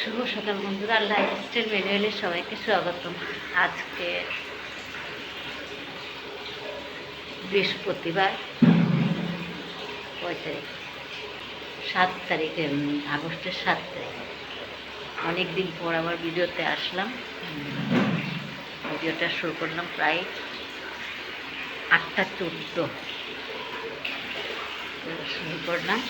শুভ সকাল বন্ধুরা, লাইফস্টাইল ম্যানুয়ালে সবাইকে স্বাগতম। আজকে বৃহস্পতিবার, 7 তারিখে, আগস্টের 7 তারিখ। অনেক দিন পর আবার ভিডিওতে আসলাম। ভিডিওটা শুরু করলাম প্রায় 8টা 14 শুরু করলাম।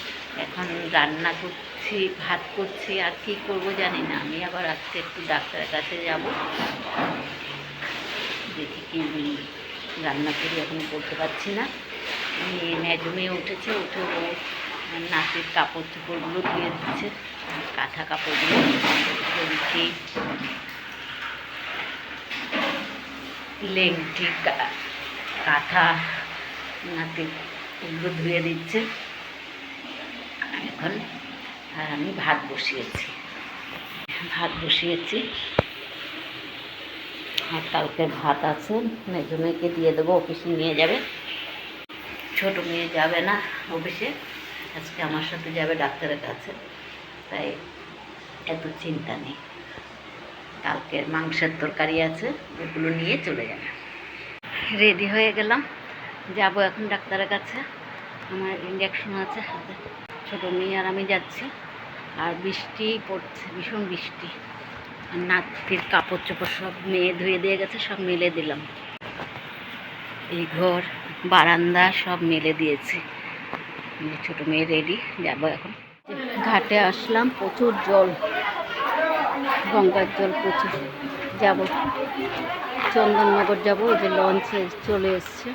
এখন রান্না করছি, ভাত করছি, আর কি করব জানি না। আমি আবার আজকে একটু ডাক্তারের কাছে যাব, দেখি কি রান্না করি এখন বলতে পারছি না। মেজো মেয়ে উঠেছে, উঠে ও নাতির কাপড় চোপড়গুলো ধুয়ে দিচ্ছে, কাঁথা কাপড়গুলো, লেংটি লেংটি কাঁথা নাতির এগুলো ধুয়ে দিচ্ছে এখন। আর আমি ভাত বসিয়েছি। আর কালকে ভাত আছে, মেজো মেয়েকে দিয়ে দেবো, অফিসে নিয়ে যাবে। ছোট মেয়ে যাবে না অফিসে, আজকে আমার সাথে যাবে ডাক্তারের কাছে, তাই এত চিন্তা নেই। কালকের মাংসের তরকারি আছে, ওগুলো নিয়ে চলে যাবে। রেডি হয়ে গেলাম, যাব এখন ডাক্তারের কাছে। আমার ইঞ্জেকশন আছে হাতে। ছোটো মেয়ে আর আমি যাচ্ছি। আর বৃষ্টি পড়ছে, ভীষণ বৃষ্টি। আর নাতির কাপড় চোপড় সব মেয়ে ধুয়ে দিয়ে গেছে, সব মেলে দিলাম। এই ঘর বারান্দা সব মেলে দিয়েছি। ছোটো মেয়ে রেডি, যাবো এখন। ঘাটে আসলাম, প্রচুর জল, গঙ্গার জল প্রচুর। যাব চন্দননগর যাব, ওই যে লঞ্চে চলে এসছে,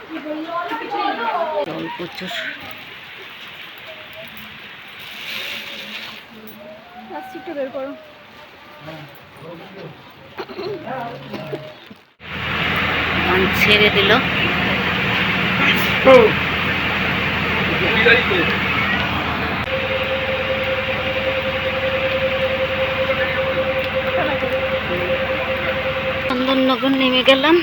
জল প্রচুর। বের করো। ছেড়ে দিল। চন্দননগর নেমে গেলাম।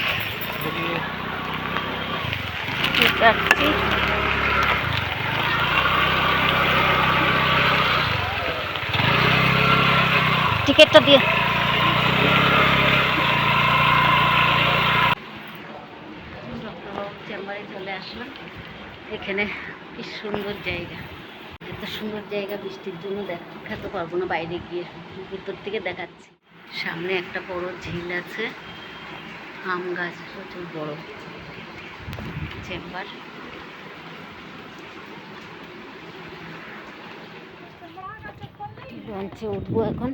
টিকিটটা দিয়ে ডক্টরবাবুর চেম্বারে চলে আসলাম। এখানে কি সুন্দর জায়গা, এত সুন্দর জায়গা, বৃষ্টির জন্য দেখাতে পারবো না, বাইরে গিয়ে ভিতর থেকে দেখাচ্ছি। সামনে একটা বড় ঝিল আছে, আম গাছ প্রচুর বড়। চেম্বার, লঞ্চে উঠবো এখন।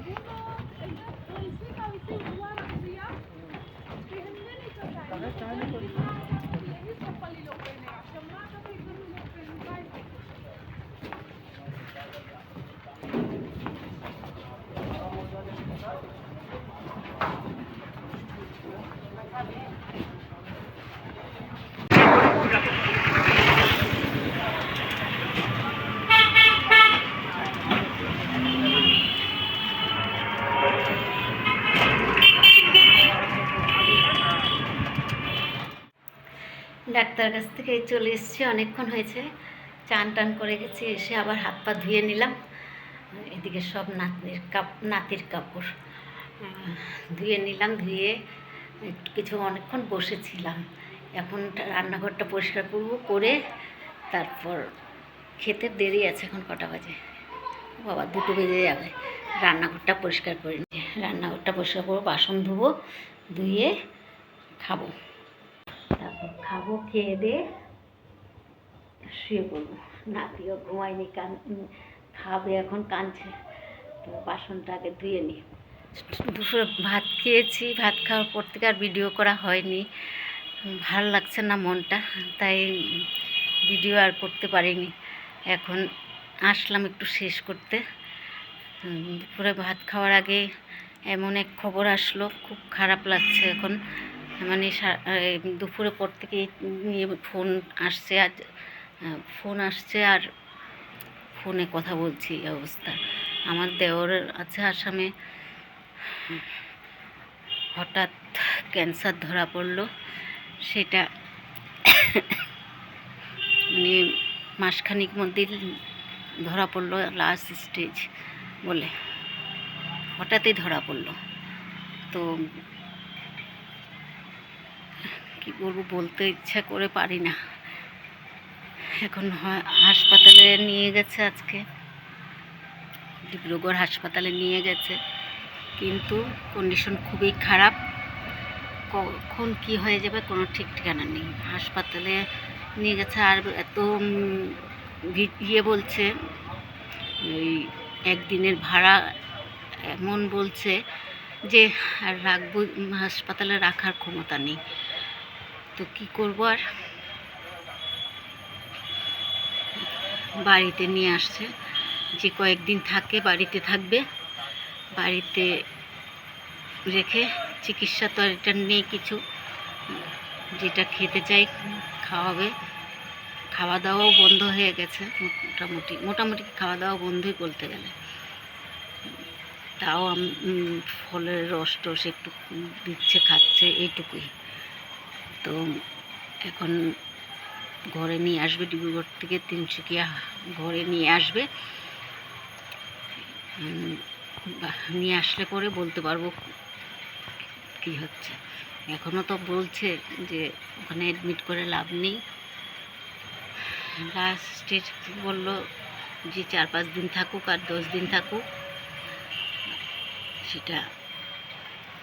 ডাক্তার কাছ থেকে চলে এসেছি, অনেকক্ষণ হয়েছে। চান টান করে গেছি, এসে আবার হাত পা ধুয়ে নিলাম। এদিকে সব নাতির কাপড় ধুয়ে নিলাম, ধুয়ে একটু অনেকক্ষণ বসেছিলাম। এখন রান্নাঘরটা পরিষ্কার করব, করে তারপর খেতে দেরি আছে। এখন কটা বাজে বাবা, 2টো বেজে যাবে। রান্নাঘরটা পরিষ্কার করে নিই, রান্নাঘরটা পরিষ্কার করবো, বাসন ধুবো, ধুয়ে খাবো। তারপর খাবো, খেয়ে দিয়ে শুয়ে পড়বো। নাতিও ঘুমায়নি, খাবে এখন, কাঁদছে। তো বাসনটা আগে ধুয়ে নিই। দুপুরে ভাত খেয়েছি, ভাত খাওয়ার পর থেকে আর ভিডিও করা হয়নি, ভালো লাগছে না মনটা, তাই ভিডিও আর করতে পারিনি। এখন আসলাম একটু শেষ করতে। দুপুরে ভাত খাওয়ার আগে এমন এক খবর আসলো, খুব খারাপ লাগছে এখন। মানে দুপুরে পর থেকে নিয়ে ফোন আসছে, আর ফোনে কথা বলছি, এই অবস্থা। আমার দেওর আছে আসামে, হঠাৎ ক্যান্সার ধরা পড়লো। সেটা মানে মাসখানিক মধ্যেই ধরা পড়লো, লাস্ট স্টেজ বলে। হঠাৎই ধরা পড়লো। তো কি বলবো, বলতে ইচ্ছা করে পারি না। এখন হাসপাতালে নিয়ে গেছে, আজকে ডিব্রুগড় হাসপাতালে নিয়ে গেছে, কিন্তু কন্ডিশন খুবই খারাপ। কখন কি হয়ে যাবে কোনো ঠিক ঠিকানা নেই। হাসপাতালে নিয়ে গেছে, আর এত বলছে, ওই একদিনের ভাড়া এমন বলছে যে আর রাখবো, হাসপাতালে রাখার ক্ষমতা নেই। তো কি করবো, আর বাড়িতে নিয়ে আসছে, যে কয়েকদিন থাকে বাড়িতে থাকবে, বাড়িতে রেখে চিকিৎসা তো আর এটা নেই কিছু, যেটা খেতে চাই খাওয়াবে। খাওয়া দাওয়াও বন্ধ হয়ে গেছে, মোটামুটি খাওয়া দাওয়া বন্ধই বলতে গেলে। তাও ফলের রস টস একটু দিচ্ছে, খাচ্ছে, এইটুকুই। তো এখন ঘরে নিয়ে আসবে, ডিব্রুগড় থেকে তিনসুকিয়া ঘরে নিয়ে আসবে। নিয়ে আসলে পরে বলতে পারবো কি হচ্ছে। এখনও তো বলছে যে ওখানে অ্যাডমিট করে লাভ নেই। লাস্টে বললো যে 4-5 দিন থাকুক আর 10 দিন থাকুক, সেটা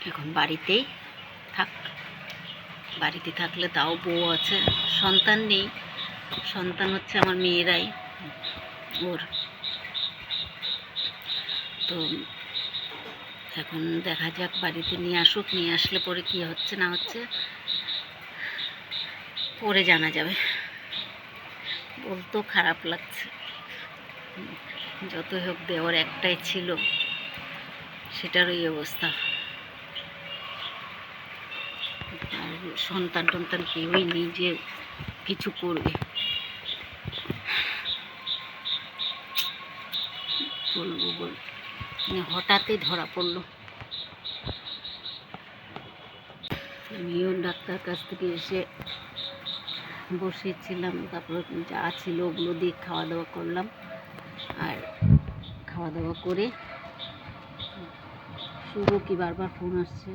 এখন বাড়িতেই থাক। বাড়িতে থাকলে তাও বউ আছে, সন্তান নেই, সন্তান হচ্ছে আমার মেয়েরাই ওর। তো এখন দেখা যাক, বাড়িতে নিয়ে আসুক, নিয়ে আসলে পরে কি হচ্ছে না হচ্ছে পরে জানা যাবে। বলতেও খারাপ লাগছে, যতই হোক দেওয়ার একটাই ছিল, সেটার এই অবস্থা। আর সন্তান টন্তান কেউই নেই যে কিছু করবে। বলবো হঠাৎই ধরা পড়লো। আমিও ডাক্তার কাছ থেকে এসে বসেছিলাম, তারপর যা ছিল ওগুলো দিয়ে খাওয়া দাওয়া করলাম। আর খাওয়া দাওয়া করে শুভ কি বারবার ফোন আসছে।